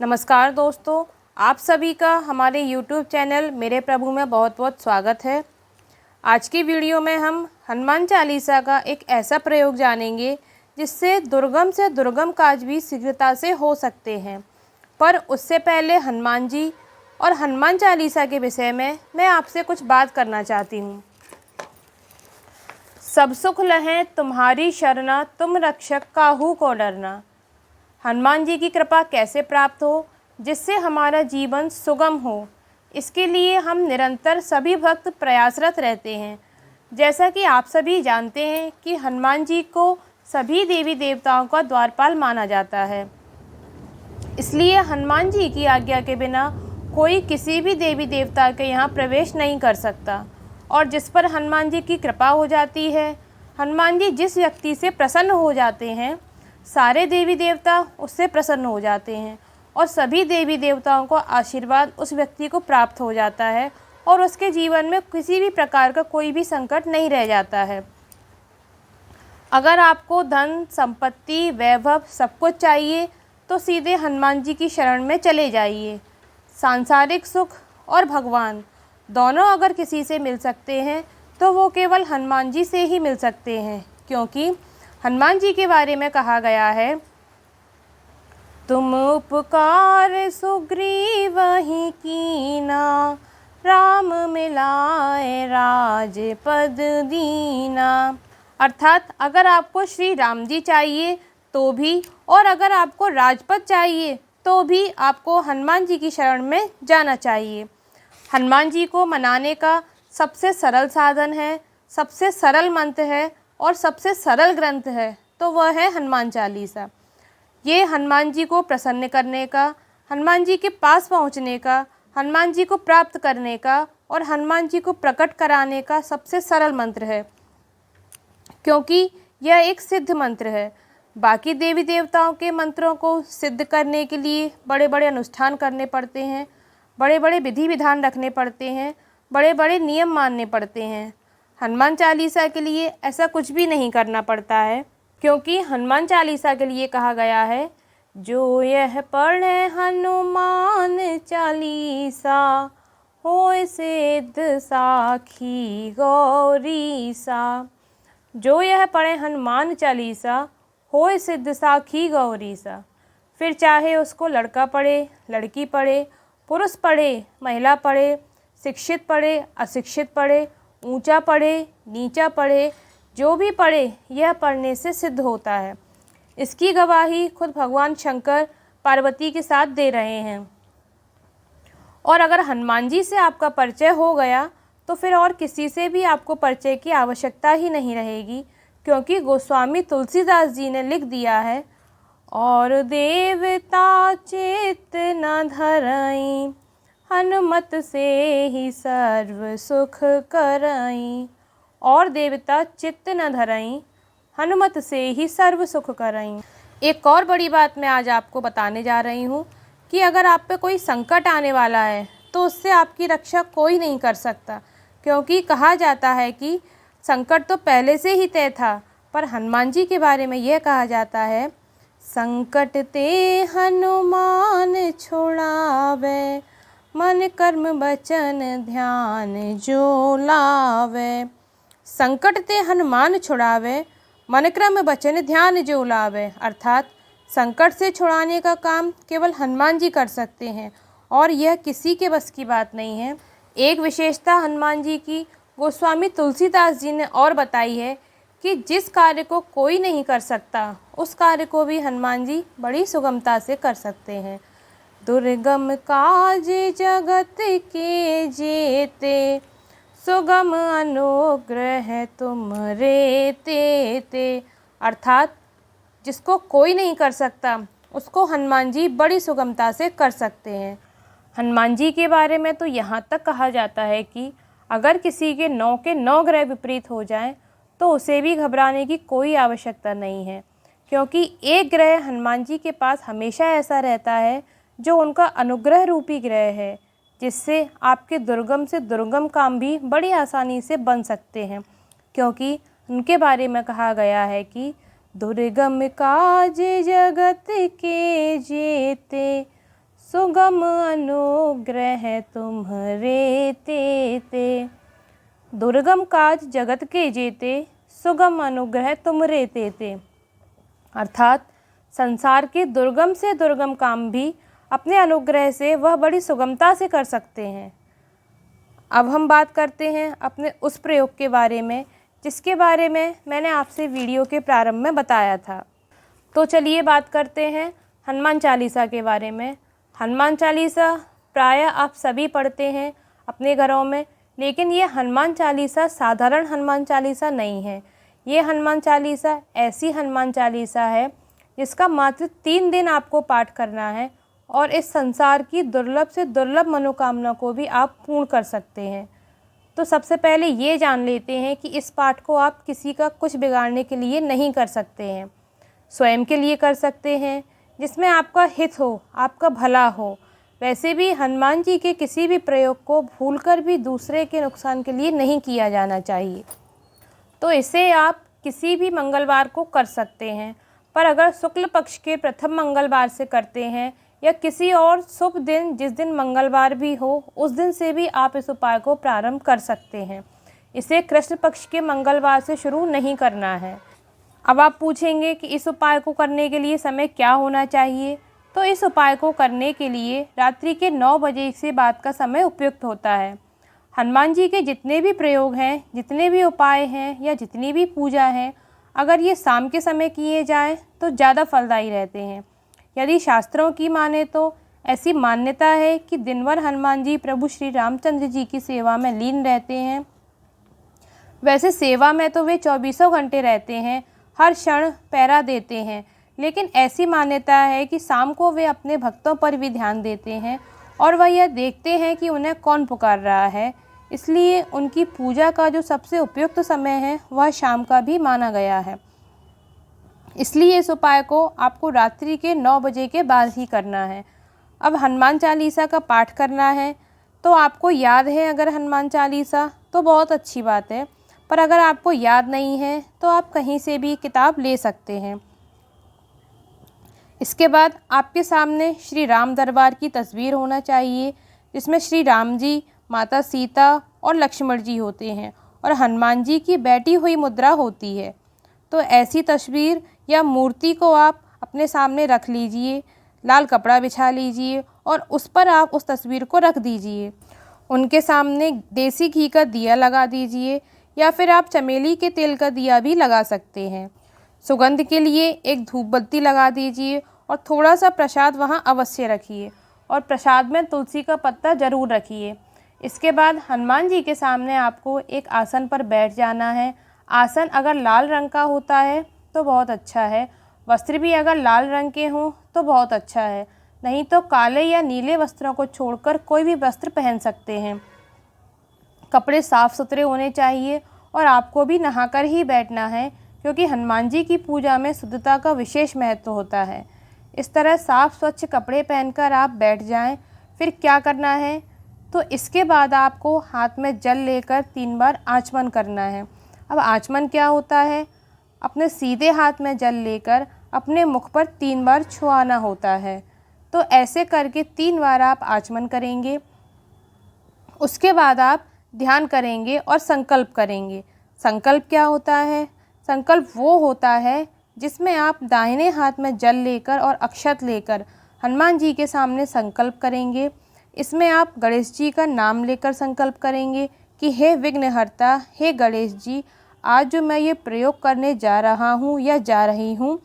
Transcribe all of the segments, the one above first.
नमस्कार दोस्तों, आप सभी का हमारे YouTube चैनल मेरे प्रभु में बहुत बहुत स्वागत है। आज की वीडियो में हम हनुमान चालीसा का एक ऐसा प्रयोग जानेंगे जिससे दुर्गम से दुर्गम काज भी शीघ्रता से हो सकते हैं। पर उससे पहले हनुमान जी और हनुमान चालीसा के विषय में मैं आपसे कुछ बात करना चाहती हूँ। सब सुख लहें तुम्हारी शरणा, तुम रक्षक काहू को डरना। हनुमान जी की कृपा कैसे प्राप्त हो जिससे हमारा जीवन सुगम हो, इसके लिए हम निरंतर सभी भक्त प्रयासरत रहते हैं। जैसा कि आप सभी जानते हैं कि हनुमान जी को सभी देवी देवताओं का द्वारपाल माना जाता है, इसलिए हनुमान जी की आज्ञा के बिना कोई किसी भी देवी देवता के यहाँ प्रवेश नहीं कर सकता। और जिस पर हनुमान जी की कृपा हो जाती है, हनुमान जी जिस व्यक्ति से प्रसन्न हो जाते हैं, सारे देवी देवता उससे प्रसन्न हो जाते हैं और सभी देवी देवताओं को आशीर्वाद उस व्यक्ति को प्राप्त हो जाता है और उसके जीवन में किसी भी प्रकार का कोई भी संकट नहीं रह जाता है। अगर आपको धन, संपत्ति, वैभव सब कुछ चाहिए तो सीधे हनुमान जी की शरण में चले जाइए। सांसारिक सुख और भगवान दोनों अगर किसी से मिल सकते हैं तो वो केवल हनुमान जी से ही मिल सकते हैं, क्योंकि हनुमान जी के बारे में कहा गया है, तुम उपकार सुग्रीव ही कीना, राम मिलाए राजपद दीना। अर्थात अगर आपको श्री राम जी चाहिए तो भी, और अगर आपको राजपद चाहिए तो भी आपको हनुमान जी की शरण में जाना चाहिए। हनुमान जी को मनाने का सबसे सरल साधन है, सबसे सरल मंत्र है और सबसे सरल ग्रंथ है तो वह है हनुमान चालीसा। ये हनुमान जी को प्रसन्न करने का, हनुमान जी के पास पहुंचने का, हनुमान जी को प्राप्त करने का और हनुमान जी को प्रकट कराने का सबसे सरल मंत्र है, क्योंकि यह एक सिद्ध मंत्र है। बाकी देवी देवताओं के मंत्रों को सिद्ध करने के लिए बड़े बड़े अनुष्ठान करने पड़ते हैं, बड़े बड़े विधि विधान रखने पड़ते हैं, बड़े बड़े नियम मानने पड़ते हैं। हनुमान चालीसा के लिए ऐसा कुछ भी नहीं करना पड़ता है, क्योंकि हनुमान चालीसा के लिए कहा गया है, जो यह पढ़े हनुमान चालीसा, होय सिद्ध साखी गौरीसा। जो यह पढ़े हनुमान चालीसा, होय सिद्ध साखी गौरीसा। फिर चाहे उसको लड़का पढ़े, लड़की पढ़े, पुरुष पढ़े, महिला पढ़े, शिक्षित पढ़े, अशिक्षित पढ़े, ऊंचा पढ़े, नीचा पढ़े, जो भी पढ़े यह पढ़ने से सिद्ध होता है। इसकी गवाही खुद भगवान शंकर पार्वती के साथ दे रहे हैं। और अगर हनुमान जी से आपका परिचय हो गया तो फिर और किसी से भी आपको परिचय की आवश्यकता ही नहीं रहेगी, क्योंकि गोस्वामी तुलसीदास जी ने लिख दिया है, और देवता चित्त न धरई, हनुमत से ही सर्व सुख करई। और देवता चित्त न धरई, हनुमत से ही सर्व सुख करई। एक और बड़ी बात मैं आज आपको बताने जा रही हूँ कि अगर आप पे कोई संकट आने वाला है तो उससे आपकी रक्षा कोई नहीं कर सकता, क्योंकि कहा जाता है कि संकट तो पहले से ही तय था। पर हनुमान जी के बारे में यह कहा जाता है, संकट ते हनुमान छुड़ावे, मन कर्म वचन ध्यान जो लावे। संकट ते हनुमान छुड़ावे, मन कर्म वचन ध्यान जो लावे। अर्थात संकट से छुड़ाने का काम केवल हनुमान जी कर सकते हैं और यह किसी के बस की बात नहीं है। एक विशेषता हनुमान जी की गोस्वामी तुलसीदास जी ने और बताई है कि जिस कार्य को कोई नहीं कर सकता, उस कार्य को भी हनुमान जी बड़ी सुगमता से कर सकते हैं। दुर्गम काज जगत के जेते, सुगम अनुग्रह तुम रे ते। अर्थात जिसको कोई नहीं कर सकता उसको हनुमान जी बड़ी सुगमता से कर सकते हैं। हनुमान जी के बारे में तो यहाँ तक कहा जाता है कि अगर किसी के 9 के 9 ग्रह विपरीत हो जाएं तो उसे भी घबराने की कोई आवश्यकता नहीं है, क्योंकि एक ग्रह हनुमान जी के पास हमेशा ऐसा रहता है जो उनका अनुग्रह रूपी ग्रह है, जिससे आपके दुर्गम से दुर्गम काम भी बड़ी आसानी से बन सकते हैं, क्योंकि उनके बारे में कहा गया है कि दुर्गम काज जगत के जेते, सुगम अनुग्रह तुम्हरे तेते। दुर्गम काज जगत के जेते, सुगम अनुग्रह तुमरे तेते। अर्थात संसार के दुर्गम से दुर्गम काम भी अपने अनुग्रह से वह बड़ी सुगमता से कर सकते हैं। अब हम बात करते हैं अपने उस प्रयोग के बारे में जिसके बारे में मैंने आपसे वीडियो के प्रारंभ में बताया था। तो चलिए बात करते हैं हनुमान चालीसा के बारे में। हनुमान चालीसा प्रायः आप सभी पढ़ते हैं अपने घरों में, लेकिन ये हनुमान चालीसा साधारण हनुमान चालीसा नहीं है। ये हनुमान चालीसा ऐसी हनुमान चालीसा है जिसका मात्र 3 दिन आपको पाठ करना है और इस संसार की दुर्लभ से दुर्लभ मनोकामना को भी आप पूर्ण कर सकते हैं। तो सबसे पहले ये जान लेते हैं कि इस पाठ को आप किसी का कुछ बिगाड़ने के लिए नहीं कर सकते हैं, स्वयं के लिए कर सकते हैं जिसमें आपका हित हो, आपका भला हो। वैसे भी हनुमान जी के किसी भी प्रयोग को भूलकर भी दूसरे के नुकसान के लिए नहीं किया जाना चाहिए। तो इसे आप किसी भी मंगलवार को कर सकते हैं, पर अगर शुक्ल पक्ष के प्रथम मंगलवार से करते हैं या किसी और शुभ दिन जिस दिन मंगलवार भी हो उस दिन से भी आप इस उपाय को प्रारंभ कर सकते हैं। इसे कृष्ण पक्ष के मंगलवार से शुरू नहीं करना है। अब आप पूछेंगे कि इस उपाय को करने के लिए समय क्या होना चाहिए। तो इस उपाय को करने के लिए रात्रि के 9 बजे से बाद का समय उपयुक्त होता है। हनुमान जी के जितने भी प्रयोग हैं, जितने भी उपाय हैं या जितनी भी पूजा है, अगर ये शाम के समय किए जाएं तो ज़्यादा फलदायी रहते हैं। यदि शास्त्रों की माने तो ऐसी मान्यता है कि दिन भर हनुमान जी प्रभु श्री रामचंद्र जी की सेवा में लीन रहते हैं। वैसे सेवा में तो वे 24 घंटे रहते हैं, हर क्षण पहरा देते हैं, लेकिन ऐसी मान्यता है कि शाम को वे अपने भक्तों पर भी ध्यान देते हैं और वह यह देखते हैं कि उन्हें कौन पुकार रहा है। इसलिए उनकी पूजा का जो सबसे उपयुक्त समय है वह शाम का भी माना गया है। इसलिए इस उपाय को आपको रात्रि के 9 बजे के बाद ही करना है। अब हनुमान चालीसा का पाठ करना है तो आपको याद है अगर हनुमान चालीसा तो बहुत अच्छी बात है, पर अगर आपको याद नहीं है तो आप कहीं से भी किताब ले सकते हैं। इसके बाद आपके सामने श्री राम दरबार की तस्वीर होना चाहिए जिसमें श्री राम जी, माता सीता और लक्ष्मण जी होते हैं और हनुमान जी की बैठी हुई मुद्रा होती है। तो ऐसी तस्वीर या मूर्ति को आप अपने सामने रख लीजिए, लाल कपड़ा बिछा लीजिए और उस पर आप उस तस्वीर को रख दीजिए। उनके सामने देसी घी का दिया लगा दीजिए या फिर आप चमेली के तेल का दिया भी लगा सकते हैं। सुगंध के लिए एक धूप बत्ती लगा दीजिए और थोड़ा सा प्रसाद वहाँ अवश्य रखिए और प्रसाद में तुलसी का पत्ता ज़रूर रखिए। इसके बाद हनुमान जी के सामने आपको एक आसन पर बैठ जाना है। आसन अगर लाल रंग का होता है तो बहुत अच्छा है, वस्त्र भी अगर लाल रंग के हों तो बहुत अच्छा है, नहीं तो काले या नीले वस्त्रों को छोड़कर कोई भी वस्त्र पहन सकते हैं। कपड़े साफ़ सुथरे होने चाहिए और आपको भी नहाकर ही बैठना है क्योंकि हनुमान जी की पूजा में शुद्धता का विशेष महत्व होता है। इस तरह साफ़ स्वच्छ कपड़े पहनकर आप बैठ जाएं। फिर क्या करना है, तो इसके बाद आपको हाथ में जल लेकर 3 बार आचमन करना है। अब आचमन क्या होता है, अपने सीधे हाथ में जल लेकर अपने मुख पर 3 बार छुआना होता है। तो ऐसे करके 3 बार आप आचमन करेंगे। उसके बाद आप ध्यान करेंगे और संकल्प करेंगे। संकल्प क्या होता है, संकल्प वो होता है जिसमें आप दाहिने हाथ में जल लेकर और अक्षत लेकर हनुमान जी के सामने संकल्प करेंगे। इसमें आप गणेश जी का नाम लेकर संकल्प करेंगे कि हे विघ्नहर्ता, हे गणेश जी, आज जो मैं ये प्रयोग करने जा रहा हूँ या जा रही हूँ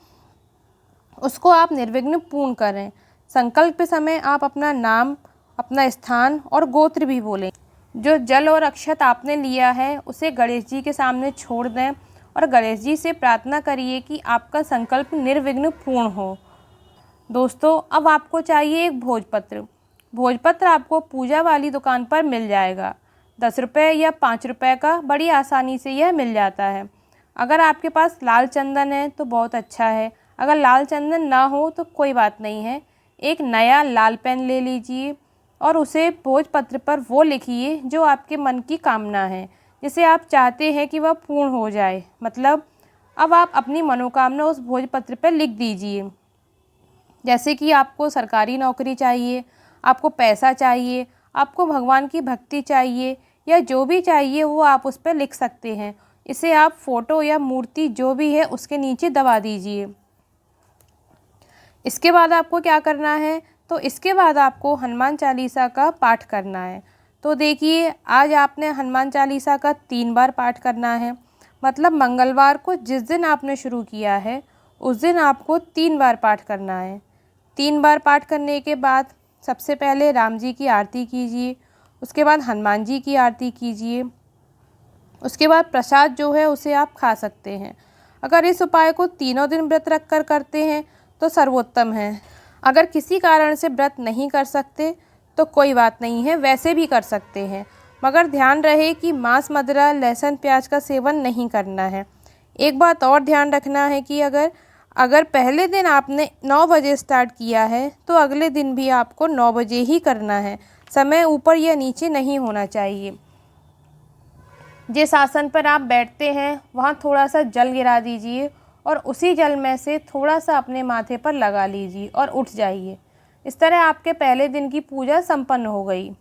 उसको आप निर्विघ्न पूर्ण करें। संकल्प के समय आप अपना नाम, अपना स्थान और गोत्र भी बोलें। जो जल और अक्षत आपने लिया है उसे गणेश जी के सामने छोड़ दें और गणेश जी से प्रार्थना करिए कि आपका संकल्प निर्विघ्न पूर्ण हो। दोस्तों, अब आपको चाहिए एक भोजपत्र। भोजपत्र आपको पूजा वाली दुकान पर मिल जाएगा। 10 रुपये या 5 रुपये का बड़ी आसानी से यह मिल जाता है। अगर आपके पास लाल चंदन है तो बहुत अच्छा है, अगर लाल चंदन ना हो तो कोई बात नहीं है। एक नया लाल पेन ले लीजिए और उसे भोजपत्र पर वो लिखिए जो आपके मन की कामना है, जिसे आप चाहते हैं कि वह पूर्ण हो जाए। मतलब अब आप अपनी मनोकामना उस भोजपत्र पर लिख दीजिए। जैसे कि आपको सरकारी नौकरी चाहिए, आपको पैसा चाहिए, आपको भगवान की भक्ति चाहिए, या जो भी चाहिए वो आप उस पर लिख सकते हैं। इसे आप फ़ोटो या मूर्ति जो भी है उसके नीचे दबा दीजिए। इसके बाद आपको क्या करना है, तो इसके बाद आपको हनुमान चालीसा का पाठ करना है। तो देखिए, आज आपने हनुमान चालीसा का 3 बार पाठ करना है। मतलब मंगलवार को जिस दिन आपने शुरू किया है उस दिन आपको 3 बार पाठ करना है। 3 बार पाठ करने के बाद सबसे पहले राम जी की आरती कीजिए, उसके बाद हनुमान जी की आरती कीजिए, उसके बाद प्रसाद जो है उसे आप खा सकते हैं। अगर इस उपाय को तीनों दिन व्रत रख कर करते हैं तो सर्वोत्तम है। अगर किसी कारण से व्रत नहीं कर सकते तो कोई बात नहीं है, वैसे भी कर सकते हैं, मगर ध्यान रहे कि मांस, मदिरा, लहसुन, प्याज का सेवन नहीं करना है। एक बात और ध्यान रखना है कि अगर पहले दिन आपने 9 बजे स्टार्ट किया है तो अगले दिन भी आपको 9 बजे ही करना है। समय ऊपर या नीचे नहीं होना चाहिए। जिस आसन पर आप बैठते हैं वहाँ थोड़ा सा जल गिरा दीजिए और उसी जल में से थोड़ा सा अपने माथे पर लगा लीजिए और उठ जाइए। इस तरह आपके पहले दिन की पूजा संपन्न हो गई।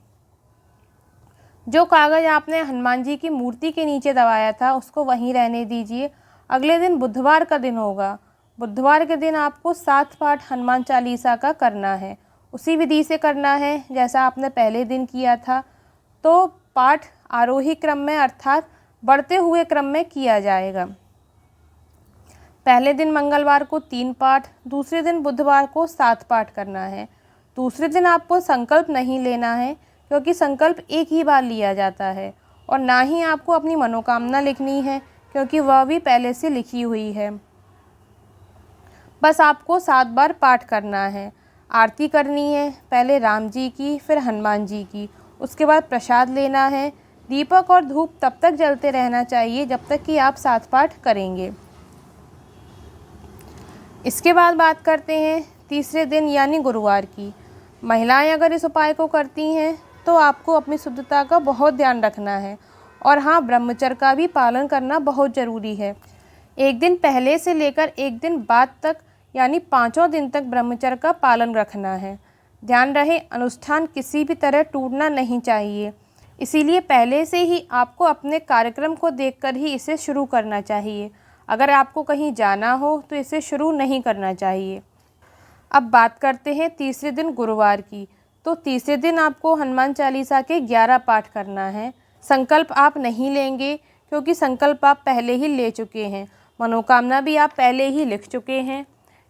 जो कागज़ आपने हनुमान जी की मूर्ति के नीचे दबाया था उसको वहीं रहने दीजिए। अगले दिन बुधवार का दिन होगा। बुधवार के दिन आपको 7 पाठ हनुमान चालीसा का करना है। उसी विधि से करना है जैसा आपने पहले दिन किया था। तो पाठ आरोही क्रम में अर्थात बढ़ते हुए क्रम में किया जाएगा। पहले दिन मंगलवार को 3 पाठ, दूसरे दिन बुधवार को 7 पाठ करना है। दूसरे दिन आपको संकल्प नहीं लेना है क्योंकि संकल्प एक ही बार लिया जाता है, और ना ही आपको अपनी मनोकामना लिखनी है क्योंकि वह भी पहले से लिखी हुई है। बस आपको 7 बार पाठ करना है। आरती करनी है, पहले राम जी की, फिर हनुमान जी की। उसके बाद प्रसाद लेना है। दीपक और धूप तब तक जलते रहना चाहिए जब तक कि आप 7 पाठ करेंगे। इसके बाद बात करते हैं तीसरे दिन यानी गुरुवार की। महिलाएं अगर इस उपाय को करती हैं तो आपको अपनी शुद्धता का बहुत ध्यान रखना है, और हाँ, ब्रह्मचर्य का भी पालन करना बहुत ज़रूरी है। एक दिन पहले से लेकर एक दिन बाद तक यानी 5 दिन तक ब्रह्मचर्य का पालन रखना है। ध्यान रहे, अनुष्ठान किसी भी तरह टूटना नहीं चाहिए, इसीलिए पहले से ही आपको अपने कार्यक्रम को देखकर ही इसे शुरू करना चाहिए। अगर आपको कहीं जाना हो तो इसे शुरू नहीं करना चाहिए। अब बात करते हैं तीसरे दिन गुरुवार की। तो तीसरे दिन आपको हनुमान चालीसा के 11 पाठ करना है। संकल्प आप नहीं लेंगे क्योंकि संकल्प आप पहले ही ले चुके हैं, मनोकामना भी आप पहले ही लिख चुके हैं।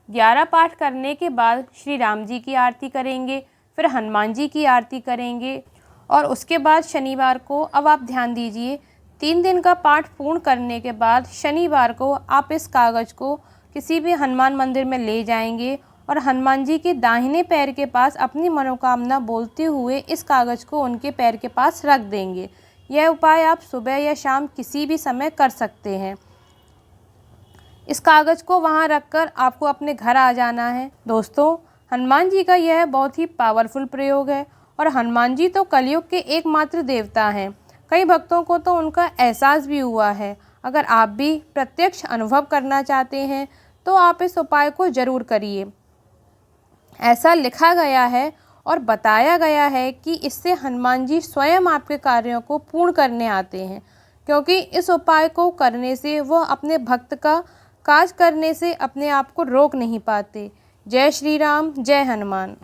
11 पाठ करने के बाद श्री राम जी की आरती करेंगे, फिर हनुमान जी की आरती करेंगे, और उसके बाद शनिवार को, अब आप ध्यान दीजिए, 3 दिन का पाठ पूर्ण करने के बाद शनिवार को आप इस कागज़ को किसी भी हनुमान मंदिर में ले जाएंगे और हनुमान जी के दाहिने पैर के पास अपनी मनोकामना बोलते हुए इस कागज़ को उनके पैर के पास रख देंगे। यह उपाय आप सुबह या शाम किसी भी समय कर सकते हैं। इस कागज़ को वहां रखकर आपको अपने घर आ जाना है। दोस्तों, हनुमान जी का यह बहुत ही पावरफुल प्रयोग है, और हनुमान जी तो कलयुग के एकमात्र देवता हैं। कई भक्तों को तो उनका एहसास भी हुआ है। अगर आप भी प्रत्यक्ष अनुभव करना चाहते हैं तो आप इस उपाय को ज़रूर करिए। ऐसा लिखा गया है और बताया गया है कि इससे हनुमान जी स्वयं आपके कार्यों को पूर्ण करने आते हैं, क्योंकि इस उपाय को करने से वह अपने भक्त का काज करने से अपने आप को रोक नहीं पाते। जय श्री राम, जय हनुमान।